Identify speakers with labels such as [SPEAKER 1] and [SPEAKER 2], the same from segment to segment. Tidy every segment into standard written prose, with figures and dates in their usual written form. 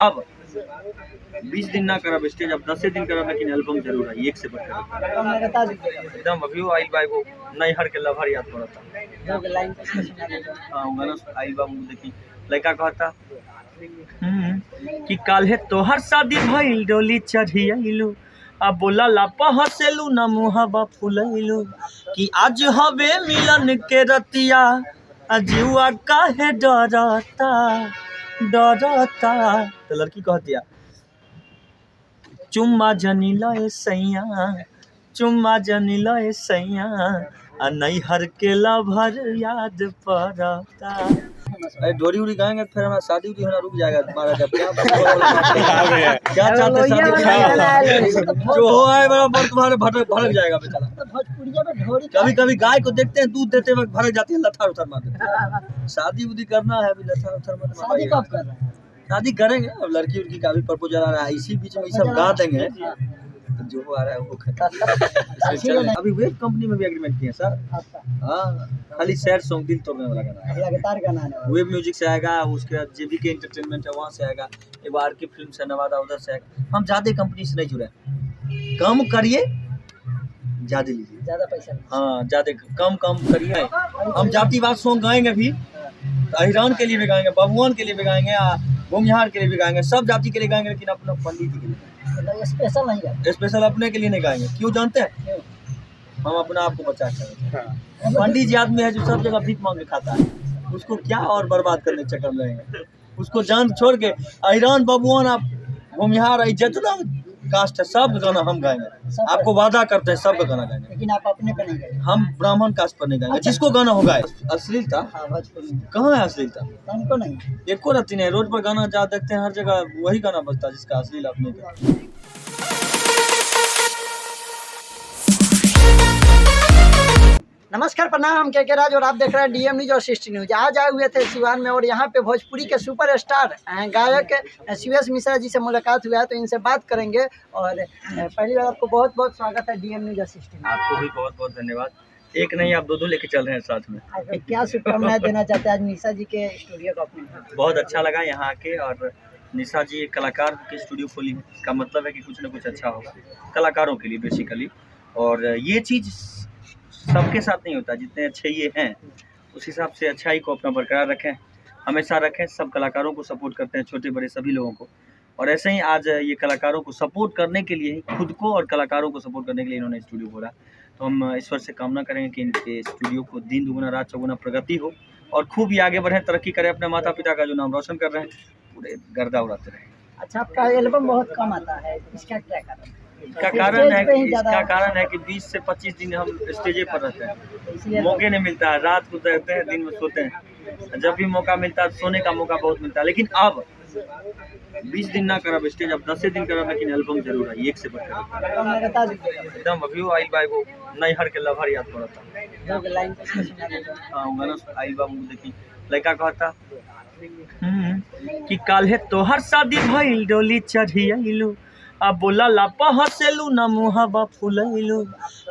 [SPEAKER 1] अब 20 दिन ना करब स्टेज, अब 10 दिन करब, लेकिन एल्बम जरूर आई, एक से बढ़कर एकदम। अभी वो आई बा एगो नैहर के लभर याद पड़ता। हाँ गाना आई बा, देखी लड़का कहता कि काल्हे तोहर शादी भइल, डोली चढ़ी आइलू, आ बोला लापा हसेलू ना मुहावा फुलैलू, कि आज हवे मिलन के रतिया, जुआ काहे डरता डरता। तो लड़की कहतिया चुम्मा जनी लए सैया, चुम्मा जनी लए सैया, आ नैहर के लभर याद पड़ता। अरे डोरी उड़ी गाएंगे फिर हमारा शादी उड़ी होना रुक जाएगा तुम्हारा। जब क्या चाहते शादी जो हो आए बराबर तुम्हारे भड़क जाएगा बेचारा। कभी कभी गाय को देखते हैं दूध देते वक्त भड़क जाती है, लथार उथर मार देते। शादी उदी करना है अभी, लथार उथर मत। शादी कब कर रहे हैं? शादी करेंगे, अब लड़की उड़की का भी प्रपोजल आ रहा है, इसी बीच में ये सब गा देंगे, जो आ रहा है वो खत्म। अभी वेब कंपनी में भी एग्रीमेंट किया सर। हाँ खाली सैड सॉन्ग, दिल तोड़ने वाला गाना है, वेब म्यूजिक से आएगा, उसके बाद जेबीके एंटरटेनमेंट है वहाँ से आएगा, एक बार की फिल्म से नवादा उधर से आएगा। हम ज्यादा कंपनी से नहीं जुड़े, कम करिए ज्यादा लीजिए, ज्यादा पैसा। हाँ ज्यादा कम करिए। हम जातिवाद सॉन्ग गाएंगे भी, अहिरान के लिए भी गाएंगे, बबुआन के लिए भी गाएंगे, भूमिहार के लिए भी गाएंगे, सब जाति के लिए गाएंगे, लेकिन अपना पंडित जी के लिए स्पेशल नहीं गाएंगे। स्पेशल अपने के लिए नहीं गाएंगे। क्यों जानते हैं? हम अपना आप को बचा कर। पंडित जी आदमी है जो सब जगह भीख मांग के खाता है, उसको क्या और बर्बाद करने के चक्कर में रहेंगे। उसको जान छोड़ के अहिरान बबुआन आप भूमिहार जितना कास्ट है सब गाना हम गाएंगे। आपको वादा करते हैं सब गाना गाएंगे, लेकिन आप अपने पे नहीं गाएंगे। हम ब्राह्मण कास्ट पर नहीं गाएंगे। अच्छा। जिसको गाना होगा अश्लीलता कहाँ है? अश्लीलता हमको नहीं, एको रत्ती नहीं। रोड पर गाना जहाँ देखते हैं हर जगह वही गाना बजता है जिसका अश्लील अपने का।
[SPEAKER 2] नमस्कार, प्रणाम। हम के राज और आप देख रहे हैं डीएम न्यूज और 60 न्यूज। आज आए हुए थे सिवान में और यहाँ पे भोजपुरी के सुपरस्टार गायक शिवेश मिश्रा जी से मुलाकात हुआ है, तो इनसे बात करेंगे। और पहली बार आपको बहुत बहुत स्वागत है डीएम न्यूज और 60 न्यूज।
[SPEAKER 1] आपको भी बहुत बहुत धन्यवाद। एक नहीं आप दो लेके चल रहे हैं साथ में।
[SPEAKER 2] क्या शुभकामनाएं देना चाहते हैं आज निशा जी के स्टूडियो का?
[SPEAKER 1] बहुत अच्छा लगा यहाँ आके, और निशा जी एक कलाकार के स्टूडियो खोली है, इसका मतलब है कि कुछ ना कुछ अच्छा होगा कलाकारों के लिए बेसिकली। और ये चीज़ सबके साथ नहीं होता, जितने अच्छे ये हैं उस हिसाब से अच्छाई को अपना बरकरार रखें, हमेशा रखें। सब कलाकारों को सपोर्ट करते हैं, छोटे बड़े सभी लोगों को। और ऐसे ही आज ये कलाकारों को सपोर्ट करने के लिए ही, खुद को और कलाकारों को सपोर्ट करने के लिए इन्होंने स्टूडियो खोला। तो हम ईश्वर से कामना करेंगे कि इनके स्टूडियो को दिन दुगुना रात चौगुना प्रगति हो और खूब ये आगे बढ़ें, तरक्की करें, अपने माता पिता का जो नाम रोशन कर रहे हैं पूरे गर्दा उड़ाते रहें।
[SPEAKER 2] अच्छा, आपका एल्बम बहुत कम आता है, इसका क्या कारण है?
[SPEAKER 1] इसका कारण है कि 20 से 25 दिन हम स्टेजे पर रहते हैं, मौके नहीं मिलता है। रात को रहते हैं, दिन में सोते हैं। जब भी मौका मिलता है सोने का मौका बहुत मिलता है। लेकिन अब 20 दिन ना करब स्टेज, अब 10 दिन करब, लेकिन एल्बम जरूर आई, एक से बढ़कर एकदम। अभी वो आई बा एगो नैहर के लभर याद पड़ता। हाँ गाना आई बा, देखी लड़का कहता कि काल्हे तोहर शादी भइल, डोली चढ़ी आइलू, आ बोला लापा हसेलू ना मुहावा फुलैलू,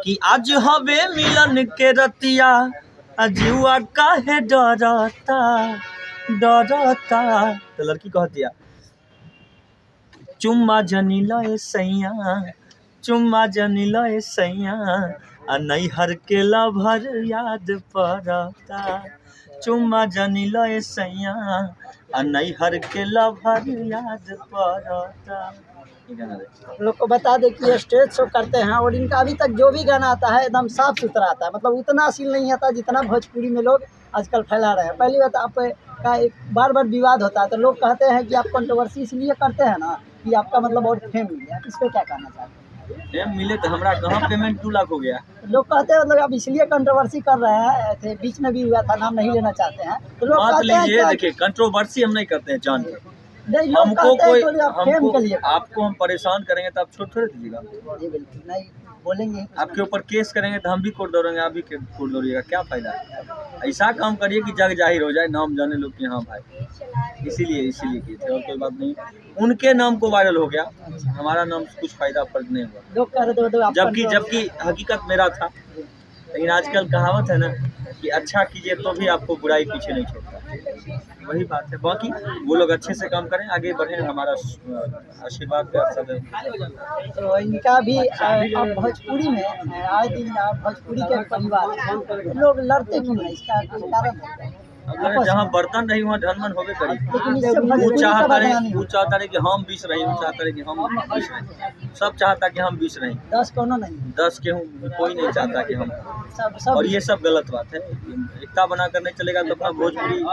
[SPEAKER 1] कि आज हवे मिलन के रतिया, जुआ काहे डरता डरता। तो लड़की कहतिया चुम्मा जनी लए सैया, चुम्मा जनी लए सैया, आ नैहर के लभर याद पड़ता। चुम्मा जनी लए सैया, आ नैहर के लभर याद पड़ता।
[SPEAKER 2] लोग को बता दें कि ये स्टेज शो करते हैं और इनका अभी तक जो भी गाना आता है एकदम साफ सुथरा आता है, मतलब उतना अश्लील नहीं आता जितना भोजपुरी में लोग आजकल फैला रहे हैं। पहली बात, आपका एक बार बार विवाद होता है, तो लोग कहते हैं कि आप कंट्रोवर्सी इसलिए करते हैं ना कि आपका मतलब और फेम मिल गया। इस पर क्या कहना चाहते हैं?
[SPEAKER 1] फेम मिले तो हमारा कहाँ पेमेंट 2 लाख हो गया।
[SPEAKER 2] लोग कहते हैं मतलब आप इसलिए कंट्रोवर्सी कर रहे हैं, बीच में भी हुआ था, नाम नहीं लेना चाहते हैं, तो लोग कहते हैं
[SPEAKER 1] देखिए कंट्रोवर्सी हम नहीं करते हैं जान के।
[SPEAKER 2] हमको कोई
[SPEAKER 1] आपको हम परेशान करेंगे तो आप छोड़ थोड़े दीजिएगा।
[SPEAKER 2] जी बिल्कुल नहीं बोलेंगे।
[SPEAKER 1] आपके ऊपर केस करेंगे तो हम भी कोर्ट दौड़ेंगे, आप भी कोर्ट दौड़िएगा, क्या फायदा है? ऐसा काम करिए कि जग जाहिर हो जाए, नाम जाने लोग कि हाँ भाई इसीलिए किए थे, और कोई बात नहीं। उनके नाम को वायरल हो गया, हमारा नाम कुछ फायदा फर्क नहीं हुआ, जबकि हकीकत मेरा था। लेकिन आजकल कहावत है ना कि अच्छा कीजिए तो भी आपको बुराई पीछे नहीं छोड़ता। वही बात है। बाकी वो लोग अच्छे से काम करें, आगे बढ़े, हमारा आशीर्वाद का सब है।
[SPEAKER 2] तो इनका भी अब भोजपुरी में आए दिन भोजपुरी के परिवार लोग लड़ते क्यों है, इसका कोई कारण है?
[SPEAKER 1] अगर जहाँ बर्तन रही वहाँ धनमन होवे करी।
[SPEAKER 2] लेकिन इससे
[SPEAKER 1] वो
[SPEAKER 2] भोजपुरी का
[SPEAKER 1] चाहता
[SPEAKER 2] बदनामी
[SPEAKER 1] रहे, वो चाहता रहे कि हम 20 रहे, वो चाहता रहे कि हम 20 रहे, सब चाहता कि हम 20 रहे,
[SPEAKER 2] 10 कोनो नहीं,
[SPEAKER 1] 10 के हूँ, कोई नहीं चाहता कि हम।
[SPEAKER 2] सब
[SPEAKER 1] और ये सब गलत बात है। एकता बना कर नहीं चलेगा तो अपना भोजपुरी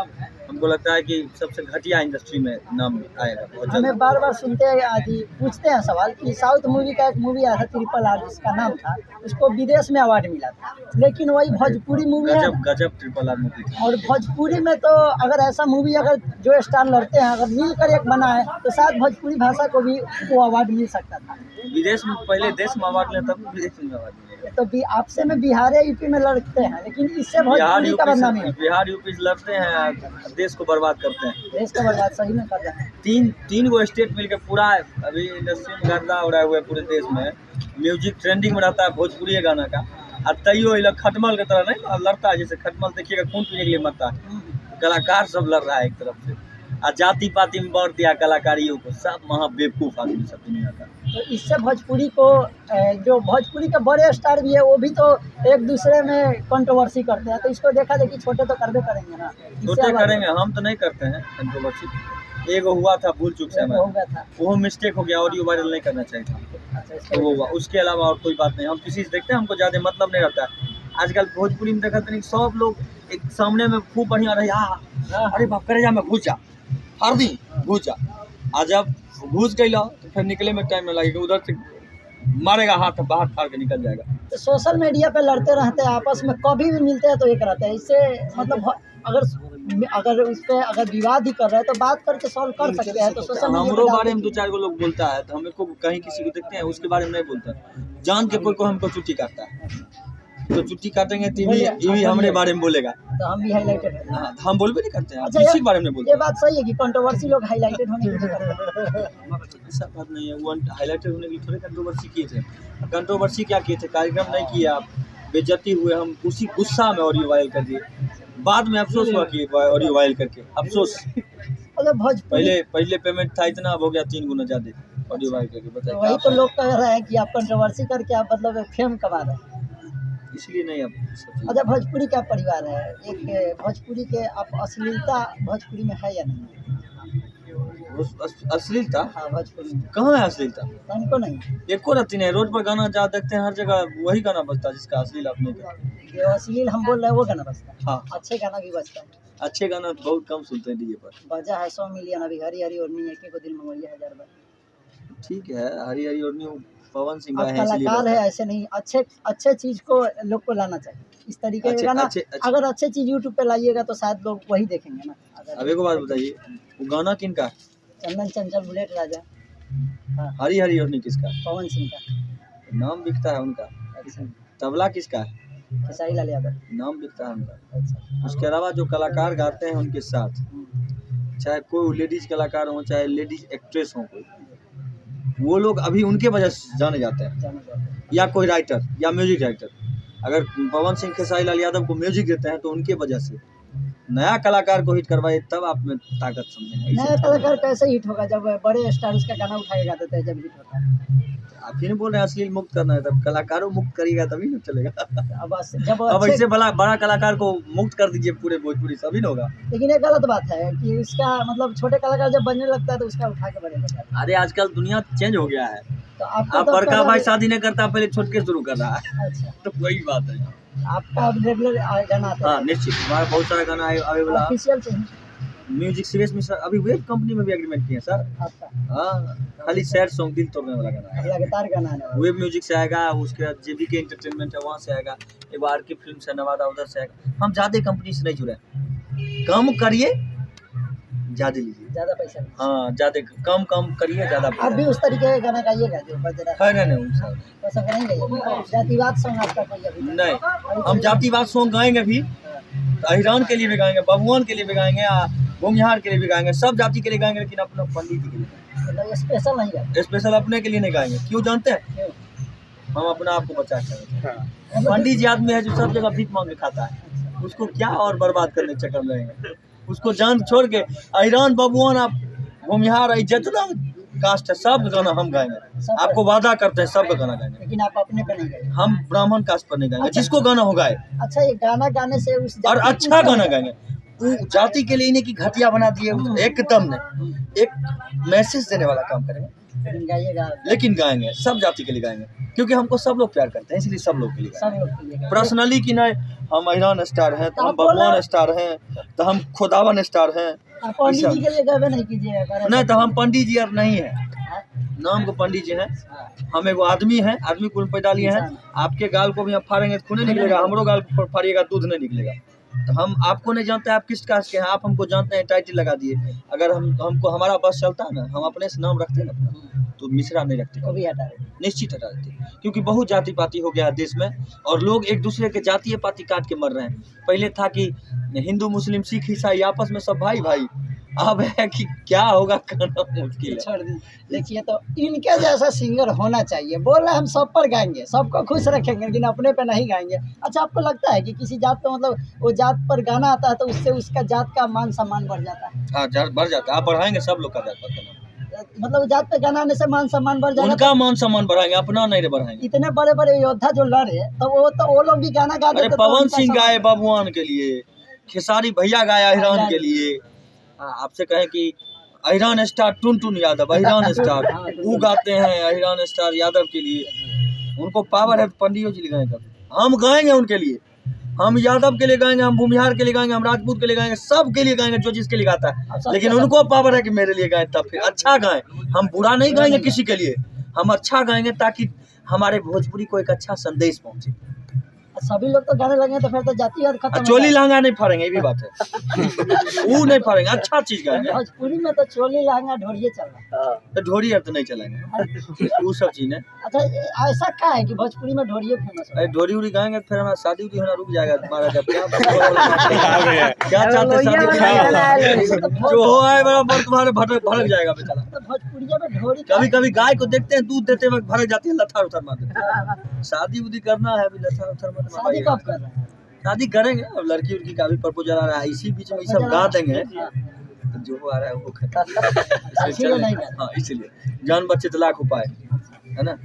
[SPEAKER 1] हमको लगता है कि सबसे घटिया इंडस्ट्री में नाम आएगा बहुत जल्द।
[SPEAKER 2] हमें बार बार सुनते हैं आज ही पूछते हैं सवाल कि साउथ मूवी का एक मूवी आया था RRR जिसका नाम था, उसको विदेश में अवार्ड मिला था, लेकिन वही भोजपुरी मूवी है।
[SPEAKER 1] गजब RRR मूवी थी।
[SPEAKER 2] और भोजपुरी में तो अगर ऐसा मूवी अगर जो स्टार लड़ते हैं अगर मिलकर एक बना है तो शायद भोजपुरी भाषा को भी वो अवार्ड मिल सकता था।
[SPEAKER 1] विदेश में पहले देश में अवार्ड लें तब विदेश में अवार्ड मिलेगा।
[SPEAKER 2] तो भी आपसे में बिहार या यूपी में लड़ते हैं, लेकिन इससे भोजपुरी का बदनामी है।
[SPEAKER 1] बिहार यूपी से लड़ते हैं, देश को बर्बाद करते हैं।
[SPEAKER 2] देश का बर्बाद सही में कर रहे हैं।
[SPEAKER 1] तीन गो स्टेट मिलकर पूरा अभी इंडस्ट्री में गर्दा उड़ाए हुए पूरे देश में म्यूजिक ट्रेंडिंग में रहता है भोजपुरी गाना का। और तैयो ये लोग खटमल की तरह नहीं लड़ता है, जैसे खटमल देखिएगा खून पीने के लिए मरता है। कलाकार सब लड़ रहा है एक तरफ से, और जाति पाति में बढ़ दिया कलाकारियों को, सब महा बेवकूफ़ आदमी सब दुनिया का।
[SPEAKER 2] तो इससे भोजपुरी को जो भोजपुरी के बड़े स्टार भी है वो भी तो एक दूसरे में कंट्रोवर्सी करते हैं, तो इसको देखा देखी छोटे तो करबे करेंगे ना।
[SPEAKER 1] छोटे करेंगे, हम तो नहीं करते हैं कंट्रोवर्सी। एक हुआ था भूल चूक से हमें,
[SPEAKER 2] हो गया था।
[SPEAKER 1] वो मिस्टेक हो गया, ऑडियो वायरल नहीं करना चाहिए था।
[SPEAKER 2] अच्छा,
[SPEAKER 1] तो वो हुआ, उसके अलावा और कोई बात नहीं। हम किसी से देखते हैं, हमको ज़्यादा मतलब नहीं रहता है। आजकल भोजपुरी में देखते नहीं, सब लोग एक सामने में खूब बढ़िया रहे, अरे बाप करे जा मैं घुस जा हरदी घुस जा, आज जब घुस गई तो फिर निकले में टाइम नहीं लगेगा, उधर से मारेगा हाथ बाहर फाड़ के निकल जाएगा।
[SPEAKER 2] तो सोशल मीडिया पे लड़ते रहते हैं आपस में, कभी भी मिलते हैं तो एक रहते हैं। इससे मतलब अगर उस पर अगर विवाद ही कर रहे हैं तो बात करके सॉल्व कर सकते हैं। तो सोशल मीडिया
[SPEAKER 1] हमरो बारे में 2-4 गो लोग बोलता है तो हमें को कहीं किसी को देखते हैं उसके बारे में नहीं बोलता, जान के कोई को हमको चुट्टी काटता है तो चुट्टी काटेंगे टीवी हमारे बारे में बोलेगा
[SPEAKER 2] तो हम भी हाईलाइटेड हैं।
[SPEAKER 1] हाँ, हम बोलबे नहीं करते हैं।
[SPEAKER 2] अच्छा,
[SPEAKER 1] किसी के बारे में नहीं बोलते।
[SPEAKER 2] ये बात सही है कि कंट्रोवर्सी लोग हाईलाइटेड होने के लिए करते हैं।
[SPEAKER 1] ऐसा बात नहीं है, वो हाईलाइटेड होने के लिए थोड़े कंट्रोवर्सी किए थे। कंट्रोवर्सी क्या किए थे, कार्यक्रम नहीं किए आप, बेइज्जती हुए, हम उसी गुस्सा में ऑडियो वायरल कर दिए, बाद में अफसोस हुआ कि ऑडियो वायरल करके अफसोस। पहले पेमेंट था इतना, अब हो गया 3 गुना ज़्यादा ऑडियो वायरल करके। बताइए,
[SPEAKER 2] वही तो लोग कह रहे हैं कि आप कंट्रोवर्सी करके आप मतलब फेम कमा रहे हैं,
[SPEAKER 1] इसलिए नहीं। अब
[SPEAKER 2] अच्छा भोजपुरी का परिवार है एक, भोजपुरी के आप अश्लीलता भोजपुरी में है या नहीं?
[SPEAKER 1] अश्लीलता?
[SPEAKER 2] हाँ, भोजपुरी में
[SPEAKER 1] कहाँ है अश्लीलता?
[SPEAKER 2] हमको नहीं,
[SPEAKER 1] एको रत्ती नहीं। रोड पर गाना जहाँ देखते हैं हर जगह वही गाना बजता है जिसका अश्लील आपने का।
[SPEAKER 2] जो अश्लील हम बोल रहे हैं वो गाना बजता है।
[SPEAKER 1] हाँ,
[SPEAKER 2] अच्छे गाना भी बजता है।
[SPEAKER 1] अच्छे गाना बहुत कम सुनते हैं डीजे पर।
[SPEAKER 2] बजा है 100 मिलियन अभी, हरी हरी ओढ़नी एक को दिल में वही 1000 बार।
[SPEAKER 1] ठीक है, हरी हरी ओढ़नी पवन सिंह
[SPEAKER 2] अब
[SPEAKER 1] गाए हैं इसलिए
[SPEAKER 2] कलाकार है,
[SPEAKER 1] बजता
[SPEAKER 2] ऐसे नहीं, अच्छे चीज़ को लोग को लाना चाहिए। इस तरीके का गाना अगर अच्छे चीज़ यूट्यूब पे लाइएगा तो शायद लोग वही देखेंगे ना।
[SPEAKER 1] अब एक बात बताइए, वो गाना किनका?
[SPEAKER 2] चंदन चंचल, बुलेट राजा। हाँ,
[SPEAKER 1] हरी हरी ओढ़नी किसका?
[SPEAKER 2] पवन सिंह का।
[SPEAKER 1] नाम बिकता है उनका।
[SPEAKER 2] अच्छा,
[SPEAKER 1] तबला किसका है?
[SPEAKER 2] खेसारी लाल यादव।
[SPEAKER 1] नाम बिकता है उनका।
[SPEAKER 2] अच्छा,
[SPEAKER 1] उसके अलावा जो कलाकार गाते हैं उनके साथ, चाहे कोई लेडीज कलाकार हो चाहे लेडीज एक्ट्रेस हो, कोई वो लोग अभी उनके वजह से जाने जाते हैं, या कोई राइटर या म्यूजिक डायरेक्टर। अगर पवन सिंह खेसारी लाल यादव को म्यूजिक देते हैं तो उनके वजह से। नया कलाकार को हिट करवाए तब आप में ताकत समझेंगे।
[SPEAKER 2] नया कलाकार कैसे हिट होगा जब बड़े स्टार उसका गाना उठा के गा देते हैं, जब हिट होता है।
[SPEAKER 1] आप ही नहीं बोल रहे हैं अश्लील मुक्त करना है, तब कलाकारों मुक्त करिएगा तभी ना चलेगा। अब ऐसे बड़ा कलाकार को मुक्त कर दीजिए पूरे भोजपुरी, सभी ना होगा।
[SPEAKER 2] लेकिन ये गलत बात है कि इसका मतलब छोटे कलाकार जब बनने लगता है तो उसका उठा के बड़े लगता है।
[SPEAKER 1] अरे आजकल दुनिया चेंज हो गया है,
[SPEAKER 2] तो
[SPEAKER 1] आप बड़का भाई शादी नहीं करता, पहले छोटके शुरू कर रहा है।
[SPEAKER 2] अच्छा,
[SPEAKER 1] तो वही बात है।
[SPEAKER 2] आपका अब रेगुलर गाना आता है?
[SPEAKER 1] हाँ निश्चित, हमारा बहुत सारा गाना आने वाला।
[SPEAKER 2] ऑफिशियल से
[SPEAKER 1] म्यूजिक सीरीज में सर अभी वेब कंपनी में भी एग्रीमेंट किए सर।
[SPEAKER 2] आपका
[SPEAKER 1] हाँ, खाली सैड सॉन्ग, दिल तोड़ने वाला गाना है,
[SPEAKER 2] लगातार गाना आने वाला है।
[SPEAKER 1] वेब म्यूजिक से आएगा। उसके बाद JBK एंटरटेनमेंट है, वहाँ से आएगा। एक बार RK फिल्म से नवादा, उधर से आएगा। हम ज़्यादा कंपनी से नहीं जुड़े, कम करिए ज़्यादा लीजिए।
[SPEAKER 2] ज़्यादा पैसा नहीं।
[SPEAKER 1] हाँ, ज़्यादा कम करिए ज़्यादा
[SPEAKER 2] आप भी उस तरीके का गाना गाइएगा जो बज रहा है?
[SPEAKER 1] नहीं सर,
[SPEAKER 2] वैसा नहीं गाइएगा। जातिवाद सॉन्ग आपका कोई अभी तक?
[SPEAKER 1] नहीं। हम जातिवाद सॉन्ग गाएंगे भी, अहिरान के लिए भी गाएंगे, बबुआन के लिए भी गाएंगे, भूमिहार के लिए भी गाएंगे, सब जाति के लिए गाएंगे, लेकिन अपना पंडित जी के लिए
[SPEAKER 2] मतलब ये स्पेशल नहीं गाएंगे?
[SPEAKER 1] स्पेशल अपने के लिए नहीं गाएंगे। क्यों जानते हैं? हम अपना आप को बचा कर। पंडित जी आदमी है जो सब जगह भीख मांग के खाता है, उसको क्या और बर्बाद करने के चक्कर में रहेंगे। उसको जान छोड़ के अहिरान बबुआन आप भूमिहार जितना कास्ट है सब गाना हम गाएंगे। आपको वादा करते हैं सब गाना गाएंगे।
[SPEAKER 2] लेकिन आप अपने पे नहीं गए।
[SPEAKER 1] हम ब्राह्मण कास्ट पर नहीं गाएंगे।
[SPEAKER 2] अच्छा।
[SPEAKER 1] जिसको गाना हो गाए।
[SPEAKER 2] अच्छा, ये गाना गाने से उस
[SPEAKER 1] और
[SPEAKER 2] जाति
[SPEAKER 1] अच्छा
[SPEAKER 2] को
[SPEAKER 1] गाना गाएंगे। वो जाति के लिए इन्हें की घटिया बना दिए एकदम नहीं। एक मैसेज देने वाला काम करेंगे
[SPEAKER 2] लेकिन गाइएगा,
[SPEAKER 1] लेकिन गाएंगे सब जाति के लिए गाएंगे, क्योंकि हमको सब लोग प्यार करते हैं इसलिए सब लोग के लिए
[SPEAKER 2] सब लोग के लिए गाइएगा।
[SPEAKER 1] पर्सनली की नहीं हम अहिरान स्टार हैं तो हम भगवान स्टार हैं तो हम खुदावन स्टार हैं।
[SPEAKER 2] आप पंडित जी के लिए गए नहीं कीजिएगा।
[SPEAKER 1] नहीं तो हम पंडित जी और नहीं है, नाम को पंडित जी हैं। हम एगो आदमी हैं, आदमी कुल पैदा लिए हैं। आपके गाल को भी हम फाड़ेंगे तो खून नहीं निकलेगा, हमरो गाल को फाड़िएगा दूध नहीं निकलेगा। तो हम आपको नहीं जानते आप किस कास्ट के हैं, आप हमको जानते हैं टाइटल लगा दिए। अगर हमको हमारा बस चलता है ना, हम अपने से नाम रखते हैं ना तो मिश्रा नहीं रखते,
[SPEAKER 2] कभी हटा देते,
[SPEAKER 1] निश्चित हटा देते, क्योंकि बहुत जाति पाति हो गया है देश में और लोग एक दूसरे के जातीय पाति काट के मर रहे हैं। पहले था कि हिंदू मुस्लिम सिख ईसाई आपस में सब भाई भाई, अब है कि क्या होगा कहना मुश्किल है।
[SPEAKER 2] छोड़ दी। देखिए तो इनके जैसा सिंगर होना चाहिए। बोल रहे हम सब पर गाएंगे, सबको खुश रखेंगे, लेकिन अपने पे नहीं गाएंगे। अच्छा, आपको लगता है कि किसी जात पे मतलब वो जात पर गाना आता है तो उससे उसका जात का मान सम्मान बढ़ जाता है?
[SPEAKER 1] हाँ बढ़ जाता है। आप बढ़ाएंगे सब लोग का जात पात,
[SPEAKER 2] मतलब जात पे गाना आने से मान सम्मान बढ़ जाएगा।
[SPEAKER 1] उनका मान सम्मान बढ़ाएंगे, अपना नहीं बढ़ाएंगे।
[SPEAKER 2] इतने बड़े बड़े योद्धा जो लड़े तो वो लोग भी गाना गा
[SPEAKER 1] अरे
[SPEAKER 2] देते।
[SPEAKER 1] पवन सिंह गाए बबुआन के लिए, खेसारी भैया गाया अहिरान के लिए। आपसे कहें कि अहिरान स्टार टुनटुन यादव, अहिरान स्टार वो गाते हैं अहिरान स्टार यादव के लिए। उनको पावर है तो पंडित जी गाएंगे, हम गाएंगे उनके लिए। हम यादव के लिए गाएंगे, हम भूमिहार के लिए गाएंगे, हम राजपूत के लिए गाएंगे, सब के लिए गाएंगे जो जिसके लिए गाता है। लेकिन उनको पावर है कि मेरे लिए गाएं, तब फिर अच्छा गाएं। हम बुरा नहीं गाएंगे किसी के लिए, हम अच्छा गाएंगे ताकि हमारे भोजपुरी को एक अच्छा संदेश पहुंचे।
[SPEAKER 2] सभी लोग तो गाने लगे तो फिर तो जातिवाद खत्म।
[SPEAKER 1] चोली लहंगा नहीं फाड़ेंगे, ये भी बात है। वो नहीं फाड़ेंगे, अच्छा चीज गाएंगे।
[SPEAKER 2] भोजपुरी में तो चोली लहंगा ढोरिए चल रहा है,
[SPEAKER 1] तो ढोरी तो नहीं चलाएंगे, वो सब चीज है।
[SPEAKER 2] अच्छा, ऐसा क्या है कि भोजपुरी में ढोरिए फेमस है?
[SPEAKER 1] अरे ढोरी उड़ी गाएंगे फिर हमारा शादी उड़ी होना रुक जाएगा तुम्हारा। जब क्या चाहते शादी जो हो आए बराबर तुम्हारे भड़क जाएगा बेचारा।
[SPEAKER 2] तो भोजपुरिया में ढोरी
[SPEAKER 1] कभी कभी गाय को देखते हैं दूध देते वक्त भड़क जाती है, लथार उथार मार देते हैं। शादी उदी करना है, अभी लथार उथार मत
[SPEAKER 2] शादी कब कर रहे हैं?
[SPEAKER 1] शादी करेंगे, अब लड़की उड़की का भी प्रपोजल आ रहा है, इसी बीच में ये सब गा देंगे। जो आ रहा है वो
[SPEAKER 2] इसलिए नहीं
[SPEAKER 1] हाँ, इसलिए जान बच्चे तो लाख उपाय है ना।